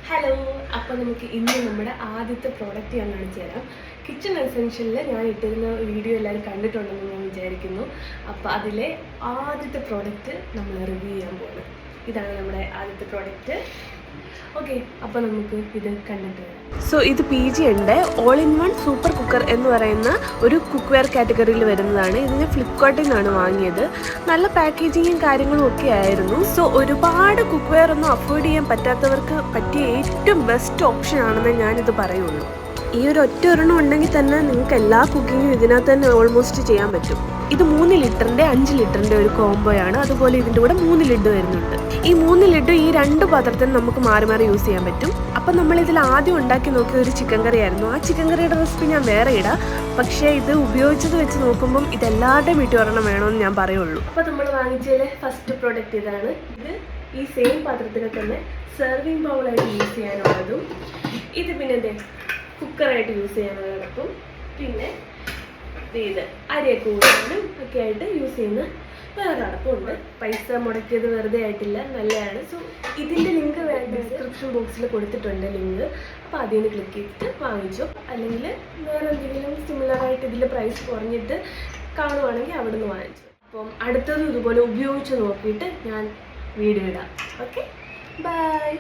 Hello, അപ്പോൾ നമുക്ക് ഇന്ന് നമ്മുടെ ആദ്യത്തെ പ്രോഡക്റ്റ് ഞാൻ കാണിച്ചു തരാം. കിച്ചൺ എസെൻഷ്യലിൽ ഞാൻ ഇട്ടിരുന്ന വീഡിയോ എല്ലാവരും കണ്ടിട്ടുണ്ടെന്ന് ഞാൻ വിചാരിക്കുന്നു. അപ്പോൾ അതിലെ ആദ്യത്തെ പ്രോഡക്റ്റ് നമ്മൾ റിവ്യൂ ചെയ്യാൻ പോകുന്നത് ഇതാണ്. നമ്മുടെ ആദ്യത്തെ പ്രോഡക്റ്റ്. ഓക്കെ, അപ്പോൾ നമുക്ക് ഇത് കണ്ടിട്ട് വരാം. സോ ഇത് PG ഉണ്ട്, all in one super cooker എന്ന് പറയുന്ന ഒരു കുക്ക് വെയർ കാറ്റഗറിയിൽ വരുന്നതാണ്. ഇത് ഞാൻ ഫ്ലിപ്കാർട്ടിൽ നിന്നാണ് വാങ്ങിയത്. നല്ല പാക്കേജിങ്ങും കാര്യങ്ങളും ഒക്കെ ആയിരുന്നു. സോ ഒരുപാട് കുക്ക് വെയർ ഒന്നും അഫോർഡ് ചെയ്യാൻ പറ്റാത്തവർക്ക് പറ്റിയ ഏറ്റവും ബെസ്റ്റ് ഓപ്ഷൻ ആണെന്ന് ഞാനിത് പറയുള്ളൂ. ഈ ഒരു ഒറ്റ ഒരെണ്ണം ഉണ്ടെങ്കിൽ തന്നെ നിങ്ങൾക്ക് എല്ലാ കുക്കിങ്ങും ഇതിനകത്ത് തന്നെ ഓൾമോസ്റ്റ് ചെയ്യാൻ പറ്റും. ഇത് 3 ലിറ്ററിൻ്റെ 5 ലിറ്ററിൻ്റെ ഒരു കോംബോയാണ്. അതുപോലെ ഇതിൻ്റെ കൂടെ 3 ലിഡ് വരുന്നുണ്ട്. ഈ 3 ലിഡ് ഈ 2 പാത്രത്തിന് നമുക്ക് മാറി മാറി യൂസ് ചെയ്യാൻ പറ്റും. അപ്പം നമ്മളിതിൽ ആദ്യം ഉണ്ടാക്കി നോക്കിയ ഒരു ചിക്കൻ കറി ആയിരുന്നു. ആ ചിക്കൻ കറിയുടെ റെസിപ്പി ഞാൻ വേറെ ഇടാം. പക്ഷേ ഇത് ഉപയോഗിച്ചത് വെച്ച് നോക്കുമ്പം ഇതെല്ലാവരുടെയും വീട്ടിൽ ഒരെണ്ണം വേണമെന്ന് ഞാൻ പറയുള്ളൂ. അപ്പോൾ നമ്മൾ വാങ്ങിച്ചതിലെ ഫസ്റ്റ് പ്രോഡക്റ്റ് ഇതാണ്. ഇത് ഈ സെയിം പാത്രത്തിൽ തന്നെ സെർവിങ് ബൗളായിട്ട് യൂസ് ചെയ്യാനുള്ളതും, ഇത് പിന്നെ കുക്കറായിട്ട് യൂസ് ചെയ്യാനുള്ള അടപ്പും, പിന്നെ ഇത് അരിയൊക്കെ ഊരാനും ഒക്കെ ആയിട്ട് യൂസ് ചെയ്യുന്ന വേറെ അടപ്പമുണ്ട്. പൈസ മുടക്കിയത് വെറുതെ ആയിട്ടില്ല, നല്ലതാണ്. സോ ഇതിൻ്റെ ലിങ്ക് ഡിസ്ക്രിപ്ഷൻ ബോക്സിൽ കൊടുത്തിട്ടുണ്ട് ലിങ്ക്. അപ്പോൾ അതിൽ നിന്ന് ക്ലിക്ക് ചെയ്തിട്ട് വാങ്ങിച്ചു. അല്ലെങ്കിൽ വേറെ എന്തെങ്കിലും സിമിലറായിട്ട് ഇതിൽ പ്രൈസ് കുറഞ്ഞിട്ട് കാണുവാണെങ്കിൽ അവിടെ നിന്ന് വാങ്ങിച്ചു. അപ്പം അടുത്തത് ഇതുപോലെ ഉപയോഗിച്ച് നോക്കിയിട്ട് ഞാൻ വീഡിയോ ഇടാം. Okay, by.